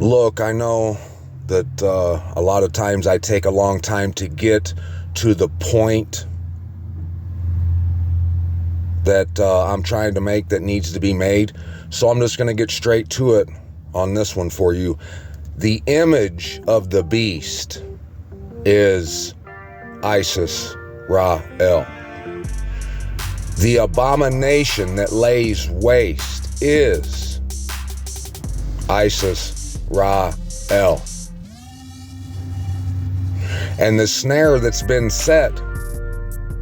Look, I know that a lot of times I take a long time to get to the point that I'm trying to make that needs to be made. So I'm just going to get straight to it on this one for you. The image of the beast is Isis Ra-El. The abomination that lays waste is Isis Ra-El. And the snare that's been set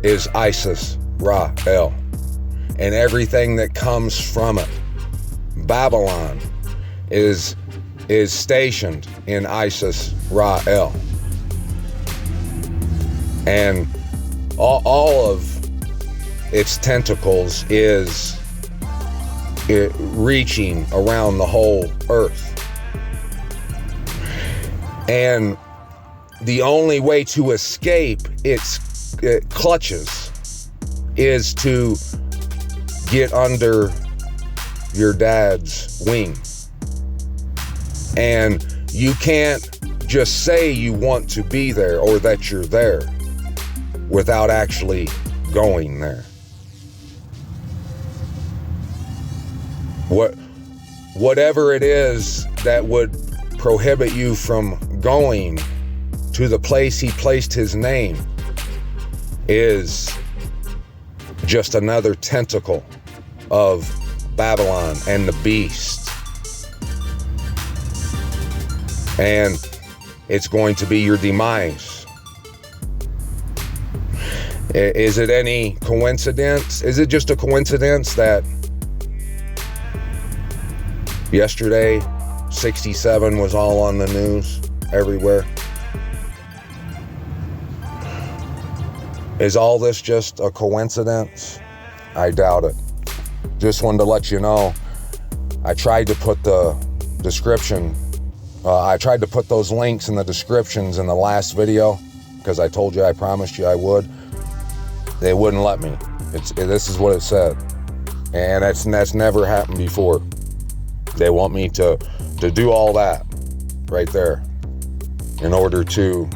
is Isis Ra-El. And everything that comes from it. Babylon is stationed in Isis Ra-El. And all of its tentacles is reaching around the whole earth. And the only way to escape its clutches is to get under your dad's wing. And you can't just say you want to be there or that you're there without actually going there. Whatever it is that would prohibit you from going to the place he placed his name is just another tentacle of Babylon and the beast. And it's going to be your demise. Is it any coincidence? Is it just a coincidence that yesterday 67 was all on the news everywhere? Is all this just a coincidence? I doubt it. Just wanted to let you know, I tried to put the description, I tried to put those links in the descriptions in the last video because I told you, I promised you I would. They wouldn't let me. This is what it said. And that's never happened before. They want me to do all that right there in order to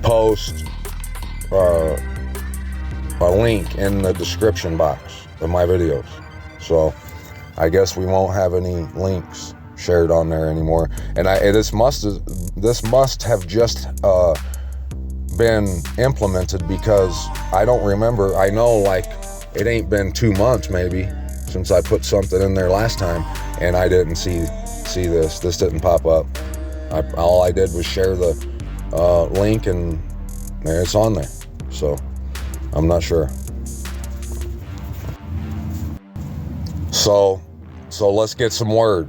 post a link in the description box of my videos. So I guess we won't have any links shared on there anymore. And this must have just been implemented because I don't remember. I know, like, it ain't been 2 months maybe since I put something in there last time, and I didn't see this. This didn't pop up. All I did was share the link, and there it's on there. So I'm not sure. So let's get some word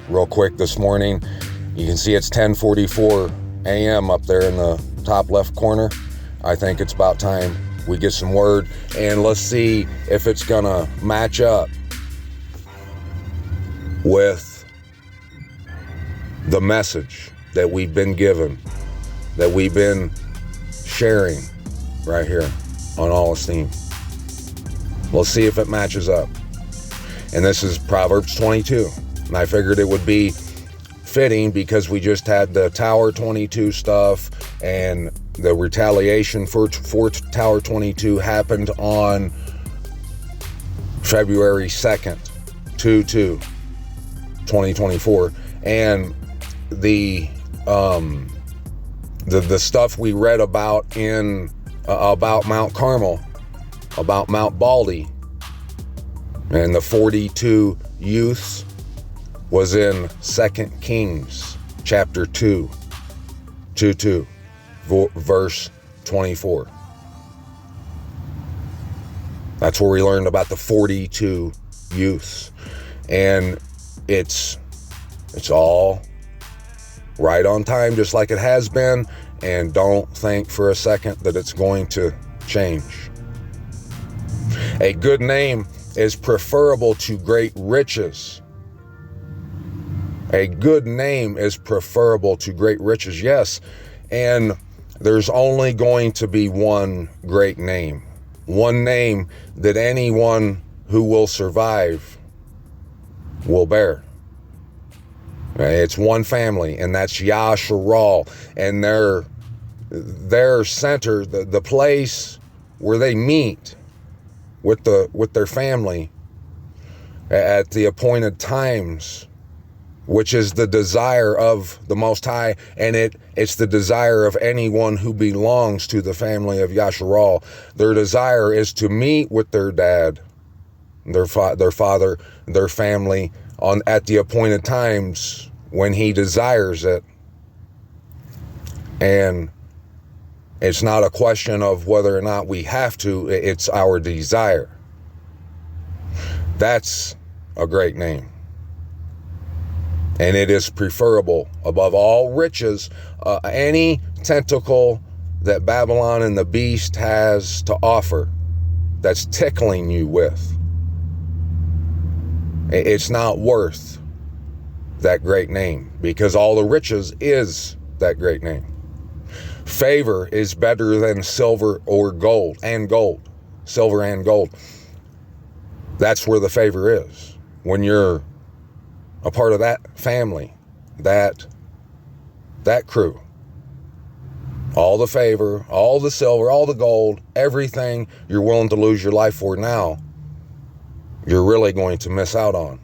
real quick this morning. You can see it's 10:44 a.m. up there in the top left corner. I think it's about time we get some word, and let's see if it's gonna match up with the message that we've been given, that we've been sharing right here on All Esteem. Let's see if it matches up. And this is Proverbs 22. And I figured it would be fitting because we just had the Tower 22 stuff, and the retaliation for Tower 22 happened on February 2nd, 2024. And the stuff we read about about Mount Carmel, about Mount Baldy, and the 42 youths was in 2 Kings chapter 2, verse 24. That's where we learned about the 42 youths. And it's all right on time, just like it has been. And don't think for a second that it's going to change. A good name is preferable to great riches. A good name is preferable to great riches, yes. And there's only going to be one great name. One name that anyone who will survive will bear. It's one family, and that's Yasharal, and their center, the place where they meet with their family at the appointed times, which is the desire of the Most High, and it's the desire of anyone who belongs to the family of Yasharal. Their desire is to meet with their dad, their father, their family at the appointed times when he desires it. And it's not a question of whether or not we have to, it's our desire. That's a great name. And it is preferable above all riches, any tentacle that Babylon and the beast has to offer that's tickling you with. It's not worth that great name, because all the riches is that great name. Favor is better than silver or gold, silver and gold. That's where the favor is. When you're a part of that family, that crew, all the favor, all the silver, all the gold, everything you're willing to lose your life for now, you're really going to miss out on.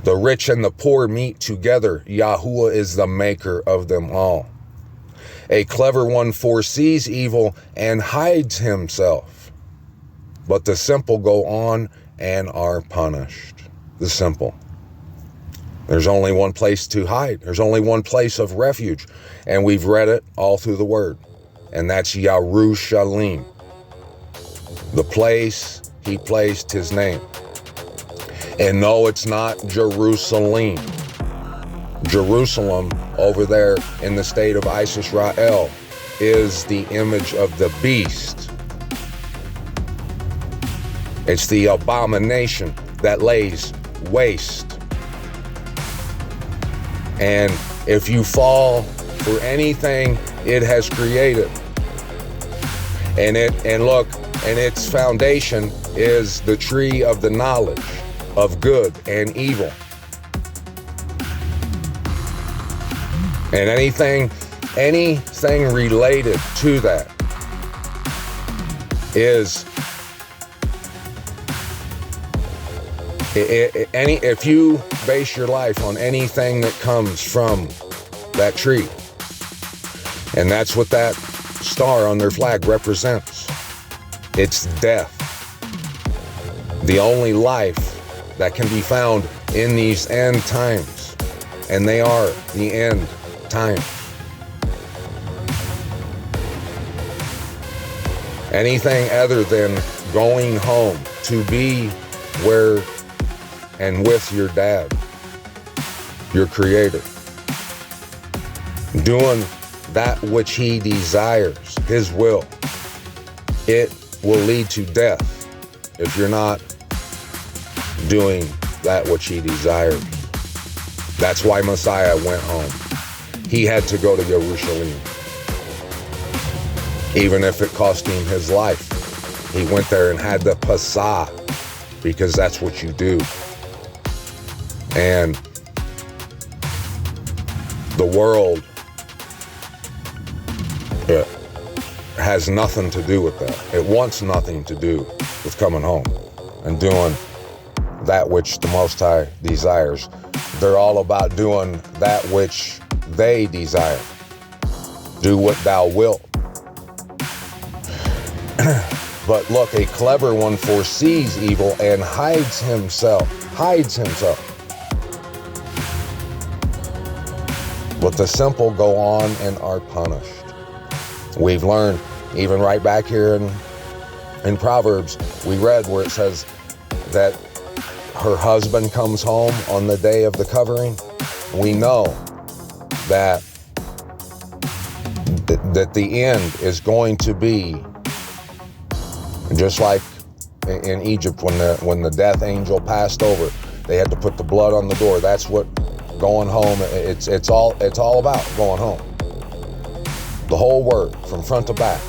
The rich and the poor meet together. Yahuwah is the maker of them all. A clever one foresees evil and hides himself, but the simple go on and are punished. The simple. There's only one place to hide. There's only one place of refuge. And we've read it all through the word. And that's Yerushalayim. The place he placed his name. And no, it's not Jerusalem. Jerusalem over there in the state of Israel is the image of the beast. It's the abomination that lays waste. And if you fall for anything it has created, and its foundation is the tree of the knowledge of good and evil. And anything related to that is if you base your life on anything that comes from that tree, and that's what that star on their flag represents. It's death. The only life that can be found in these end times, and they are the end times. Anything other than going home to be where and with your dad, your creator, doing that which he desires, his will, it will lead to death if you're not doing that which he desires. That's why Messiah went home. He had to go to Jerusalem, even if it cost him his life. He went there and had the Passah, because that's what you do. And the world, it has nothing to do with that. It wants nothing to do with coming home and doing that which the Most High desires. They're all about doing that which they desire. Do what thou wilt. But look, a clever one foresees evil and hides himself. But the simple go on and are punished. We've learned, even right back here in Proverbs, we read where it says that her husband comes home on the day of the covering. We know that the end is going to be just like in Egypt when the death angel passed over. They had to put the blood on the door. That's what going home, it's all about going home. The whole word, from front to back,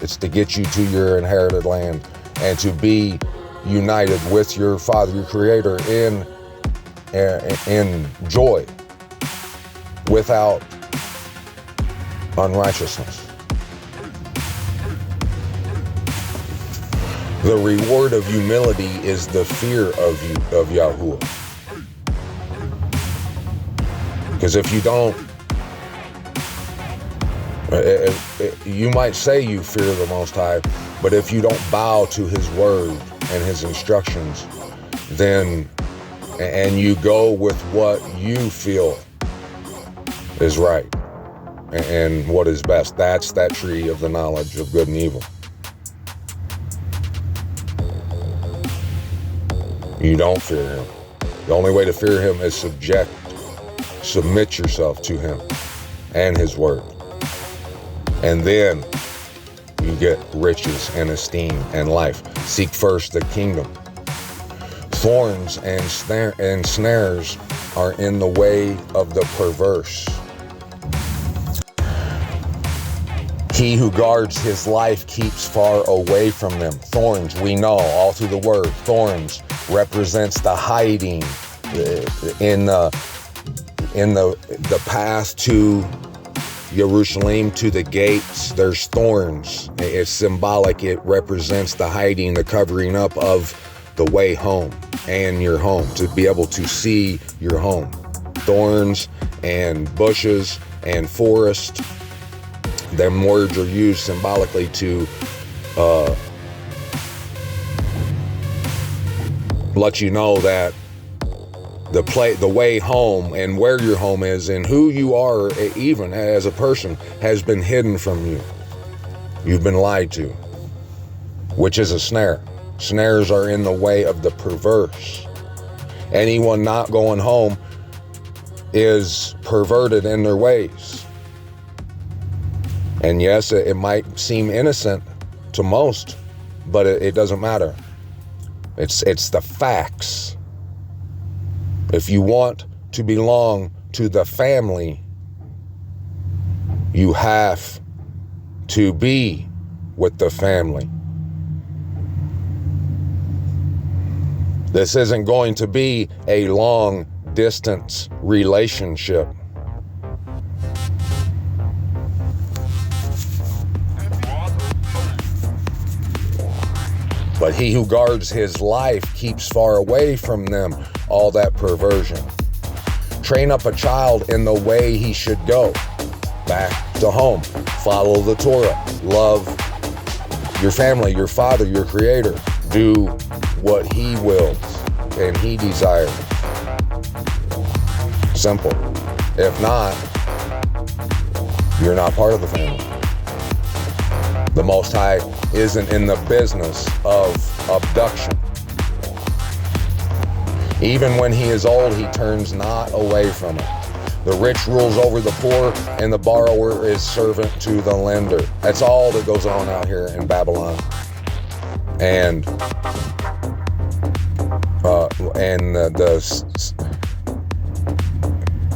it's to get you to your inherited land and to be united with your Father, your Creator, in in joy without unrighteousness. The reward of humility is the fear of Yahuwah. Because if you don't, you might say you fear the Most High, but if you don't bow to His word and His instructions, then, and you go with what you feel is right and what is best, that's that tree of the knowledge of good and evil. You don't fear Him. The only way to fear Him is submit yourself to Him and His word. And then you get riches and esteem and life. Seek first the kingdom. Thorns and snares are in the way of the perverse. He who guards his life keeps far away from them. Thorns, we know all through the word. Thorns represents the hiding in the path to Jerusalem, to the gates. There's thorns. It's symbolic. It represents the hiding, the covering up of the way home and your home, to be able to see your home. Thorns and bushes and forest, them words are used symbolically to let you know that the way home and where your home is and who you are, even as a person, has been hidden from you. You've been lied to, which is a snare. Snares are in the way of the perverse. Anyone not going home is perverted in their ways. And yes, it might seem innocent to most, but it doesn't matter. It's the facts. If you want to belong to the family, you have to be with the family. This isn't going to be a long distance relationship. But he who guards his life keeps far away from them, all that perversion. Train up a child in the way he should go. Back to home. Follow the Torah. Love your family, your father, your creator. Do what he wills and he desires. Simple. If not, you're not part of the family. The Most High isn't in the business of abduction. Even when he is old, he turns not away from it. The rich rules over the poor, and the borrower is servant to the lender. That's all that goes on out here in Babylon. And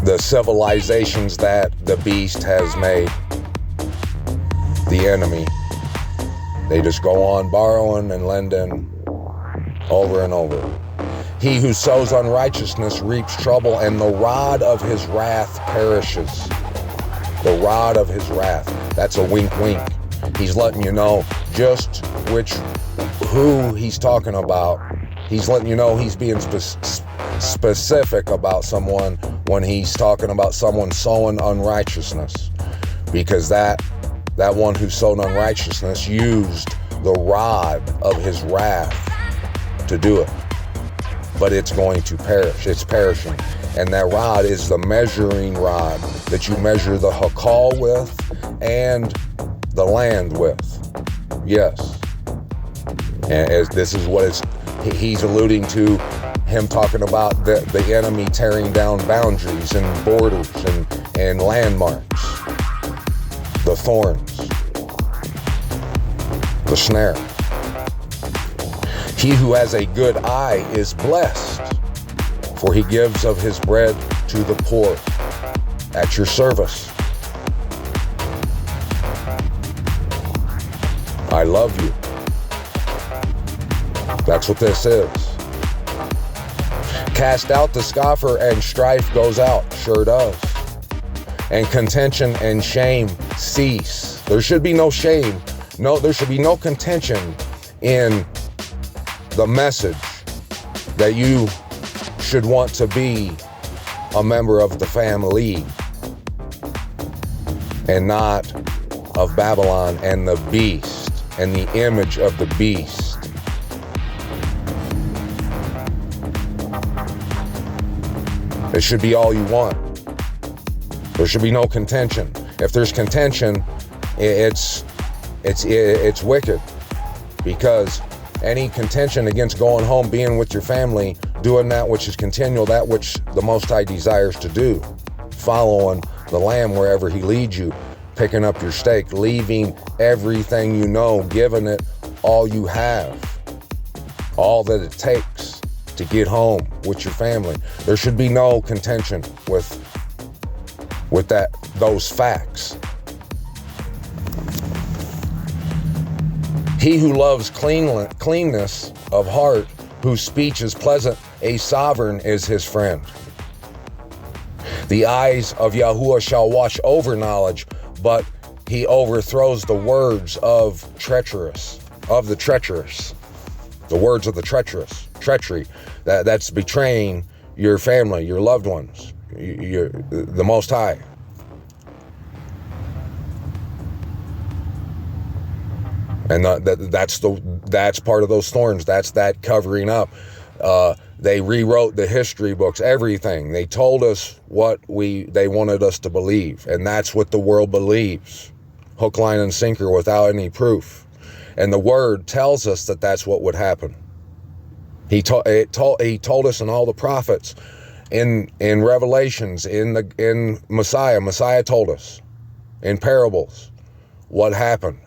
the civilizations that the beast has made, the enemy, they just go on borrowing and lending over and over. He who sows unrighteousness reaps trouble, and the rod of his wrath perishes. The rod of his wrath. That's a wink wink. He's letting you know just who he's talking about. He's letting you know he's being specific about someone when he's talking about someone sowing unrighteousness. Because that one who sowed unrighteousness used the rod of his wrath to do it. But it's going to perish. It's perishing. And that rod is the measuring rod that you measure the hakal with and the land with. Yes. And as this is what he's alluding to, him talking about the enemy tearing down boundaries and borders and landmarks. The thorns. The snare. He who has a good eye is blessed, for he gives of his bread to the poor. At your service. I love you. That's what this is. Cast out the scoffer and strife goes out. Sure does. And contention and shame cease. There should be no shame. No, there should be no contention in the message that you should want to be a member of the family and not of Babylon and the beast and the image of the beast. It should be all you want. There should be no contention. If there's contention, it's wicked, because any contention against going home, being with your family, doing that which is continual, that which the Most High desires to do, following the Lamb wherever He leads you, picking up your stake, leaving everything you know, giving it all you have, all that it takes to get home with your family. There should be no contention with those facts. He who loves cleanness of heart, whose speech is pleasant, a sovereign is his friend. The eyes of Yahuwah shall watch over knowledge, but he overthrows the words of the treacherous. The words of the treachery. That's betraying your family, your loved ones, the Most High. And that's part of those thorns. That's that covering up. They rewrote the history books, everything. They told us what they wanted us to believe, and that's what the world believes, hook, line, and sinker, without any proof. And the Word tells us that that's what would happen. He told us in all the prophets, in Revelations, in Messiah. Messiah told us in parables what happened,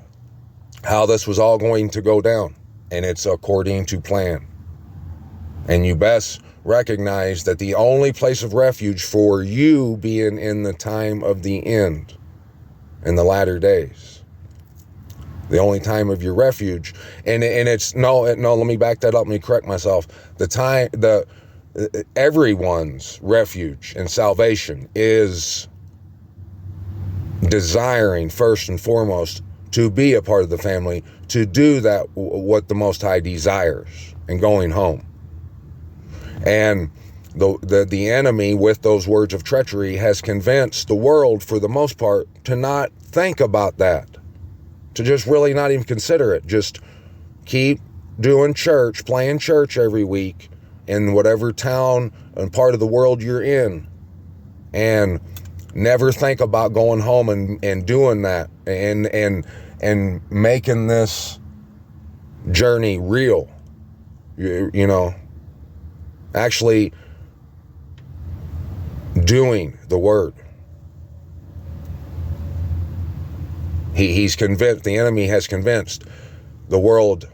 how this was all going to go down, and it's according to plan. And you best recognize that the only place of refuge for you being in the time of the end, in the latter days, the only time of your refuge, and it's no, let me back that up. Let me correct myself. Everyone's refuge and salvation is desiring first and foremost to be a part of the family, to do that what the Most High desires, and going home. And the enemy, with those words of treachery, has convinced the world, for the most part, to not think about that, to just really not even consider it. Just keep doing church, playing church every week in whatever town and part of the world you're in, and never think about going home and doing that and making this journey real. You know, actually doing the Word. He's convinced, the enemy has convinced the world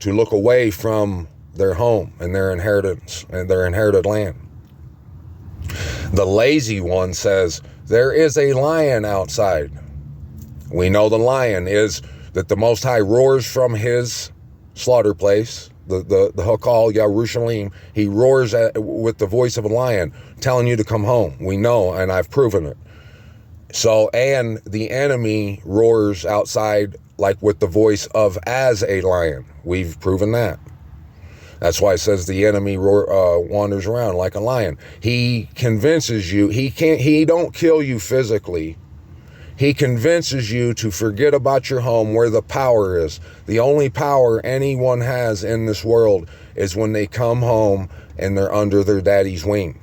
to look away from their home and their inheritance and their inherited land. The lazy one says, there is a lion outside. We know the lion is that the Most High roars from his slaughter place, the Hakal Yerushalayim. He roars with the voice of a lion, telling you to come home. We know, and I've proven it. So, and the enemy roars outside like with the voice of as a lion. We've proven that. That's why it says the enemy wanders around like a lion. He convinces you, he don't kill you physically. He convinces you to forget about your home, where the power is. The only power anyone has in this world is when they come home and they're under their daddy's wing.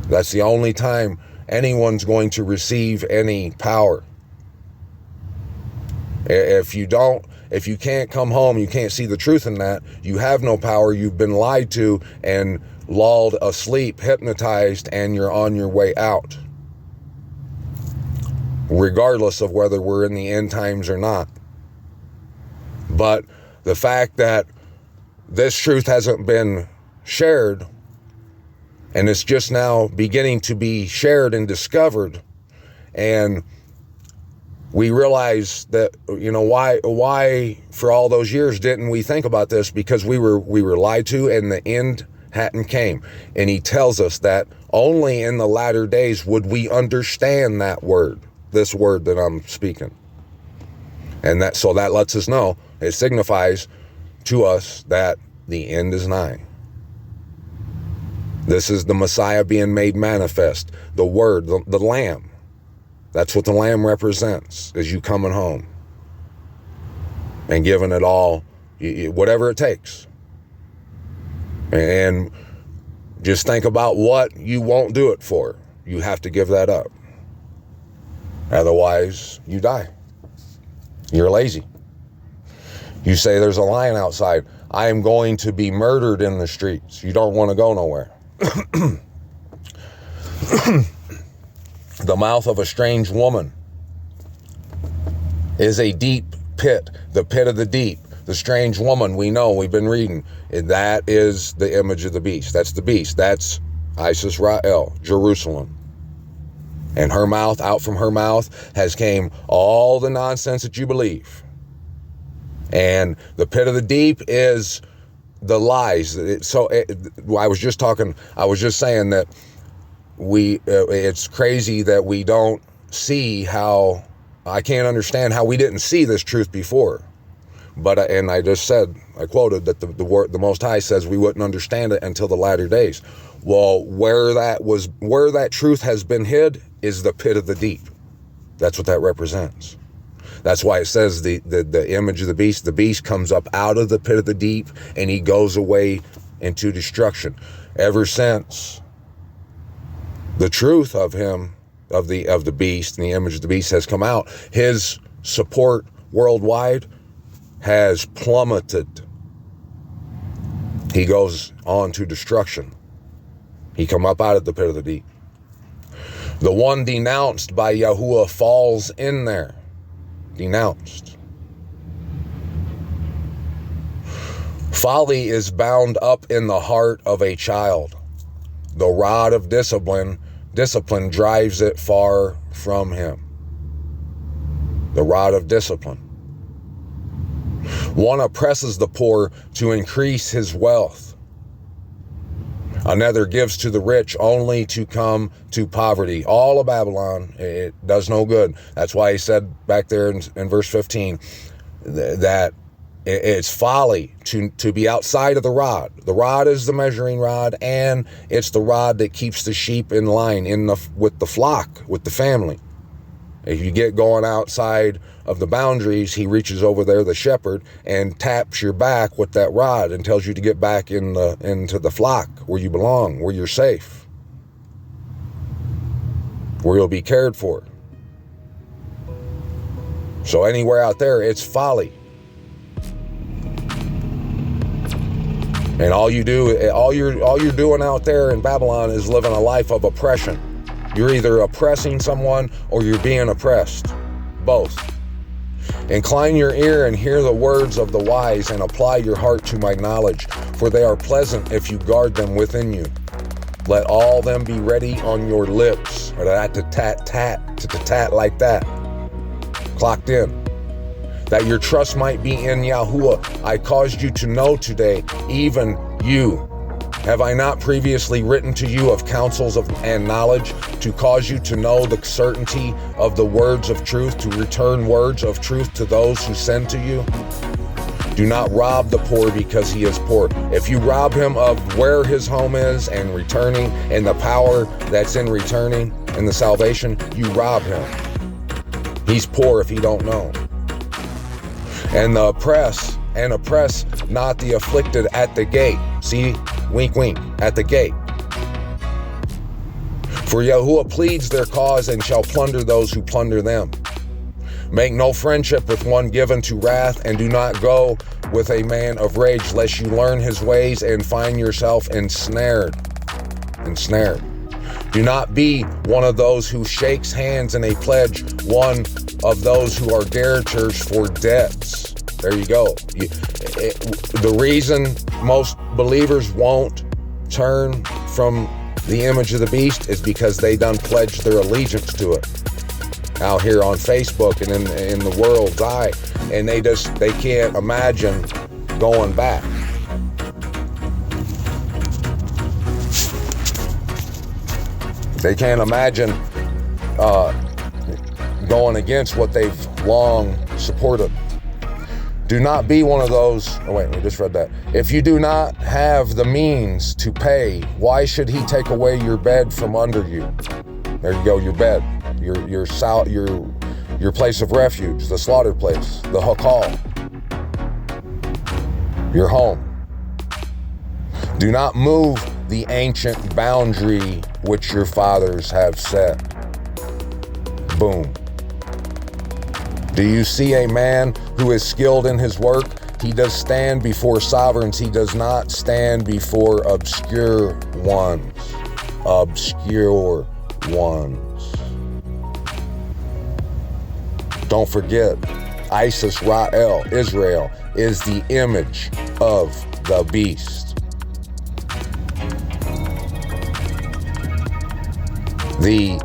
That's the only time anyone's going to receive any power. If you can't come home, you can't see the truth in that, you have no power, you've been lied to and lulled asleep, hypnotized, and you're on your way out. Regardless of whether we're in the end times or not. But the fact that this truth hasn't been shared, and it's just now beginning to be shared and discovered, and we realize that, why for all those years didn't we think about this? Because we were lied to, and the end hadn't came. And he tells us that only in the latter days would we understand that word, this word that I'm speaking. And so that lets us know, it signifies to us that the end is nigh. This is the Messiah being made manifest, the Word, the Lamb. That's what the Lamb represents, is you coming home and giving it all, whatever it takes. And just think about what you won't do it for. You have to give that up. Otherwise, you die. You're lazy. You say there's a lion outside. I am going to be murdered in the streets. You don't want to go nowhere. The mouth of a strange woman is a deep pit, the pit of the deep. The strange woman, we know, we've been reading. That is the image of the beast. That's the beast. That's Isis Rael, Jerusalem. And her mouth, out from her mouth, has came all the nonsense that you believe. And the pit of the deep is the lies. I was just saying that it's crazy that we don't see how, I can't understand how we didn't see this truth before. But, and I just said, I quoted that the Most High says we wouldn't understand it until the latter days. Well, where that truth has been hid is the pit of the deep. That's what that represents. That's why it says the image of the beast comes up out of the pit of the deep, and he goes away into destruction. Ever since the truth of him, of the beast, and the image of the beast has come out, his support worldwide has plummeted. He goes on to destruction. He come up out of the pit of the deep. The one denounced by Yahuwah falls in there. Denounced. Folly is bound up in the heart of a child. The rod of discipline drives it far from him. The rod of discipline. One oppresses the poor to increase his wealth. Another gives to the rich only to come to poverty. All of Babylon, it does no good. That's why he said back there in verse 15 that it's folly to be outside of the rod. The rod is the measuring rod, and it's the rod that keeps the sheep in line with the flock, with the family. If you get going outside of the boundaries, he reaches over there, the shepherd, and taps your back with that rod and tells you to get back into the flock where you belong, where you're safe, where you'll be cared for. So anywhere out there, it's folly. And all you're doing out there in Babylon is living a life of oppression. You're either oppressing someone or you're being oppressed. Both. Incline your ear and hear the words of the wise, and apply your heart to my knowledge, for they are pleasant if you guard them within you. Let all them be ready on your lips, or that to tat like that. Clocked in. That your trust might be in Yahuwah. I caused you to know today, even you. Have I not previously written to you of counsels and knowledge, to cause you to know the certainty of the words of truth, to return words of truth to those who send to you? Do not rob the poor because he is poor. If you rob him of where his home is and returning, and the power that's in returning and the salvation, you rob him. He's poor if he don't know. And oppress not the afflicted at the gate. See? Wink, wink, at the gate. For Yahuwah pleads their cause and shall plunder those who plunder them. Make no friendship with one given to wrath, and do not go with a man of rage, lest you learn his ways and find yourself ensnared. Do not be one of those who shakes hands in a pledge, one of those who are guarantors for debts. There you go. The reason most believers won't turn from the image of the beast is because they done pledged their allegiance to it. out here on Facebook and in the world's eye, and they can't imagine going back. They can't imagine going against what they've long supported. Do not be one of those. Oh wait, we just read that. If you do not have the means to pay, why should he take away your bed from under you? There you go, your bed, your place of refuge, the slaughtered place, the hakal, your home. Do not move the ancient boundary which your fathers have set. Boom. Do you see a man who is skilled in his work? He does stand before sovereigns. He does not stand before obscure ones. Obscure ones. Don't forget, Isis Ra'el, Israel, is the image of the beast. The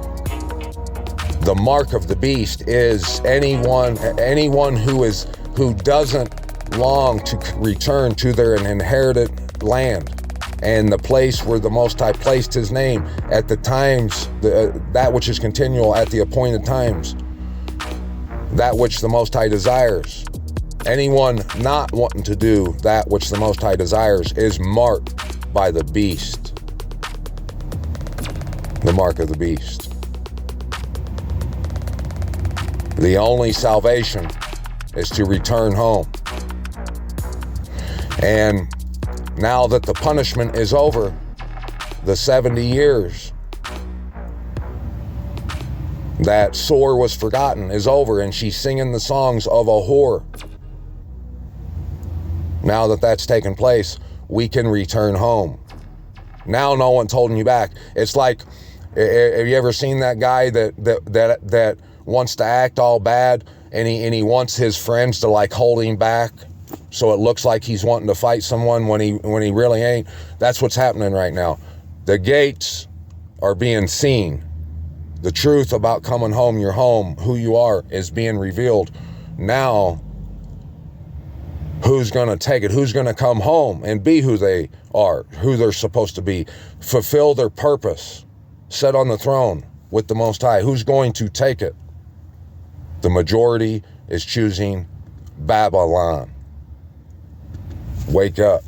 mark of the beast is anyone who doesn't long to return to their inherited land and the place where the Most High placed his name at the times, that which is continual at the appointed times, that which the Most High desires. Anyone not wanting to do that which the Most High desires is marked by the beast. The mark of the beast. The only salvation is to return home. And now that the punishment is over, the 70 years that sore was forgotten is over, and she's singing the songs of a whore. Now that that's taken place, we can return home. Now no one's holding you back. It's like, have you ever seen that guy that wants to act all bad, and he wants his friends to like hold him back so it looks like he's wanting to fight someone when he really ain't? That's what's happening right now. The gates are being seen. The truth about coming home, your home, who you are, is being revealed. Now, who's going to take it? Who's going to come home and be who they are, who they're supposed to be, fulfill their purpose, sit on the throne with the Most High? Who's going to take it? The majority is choosing Babylon. Wake up.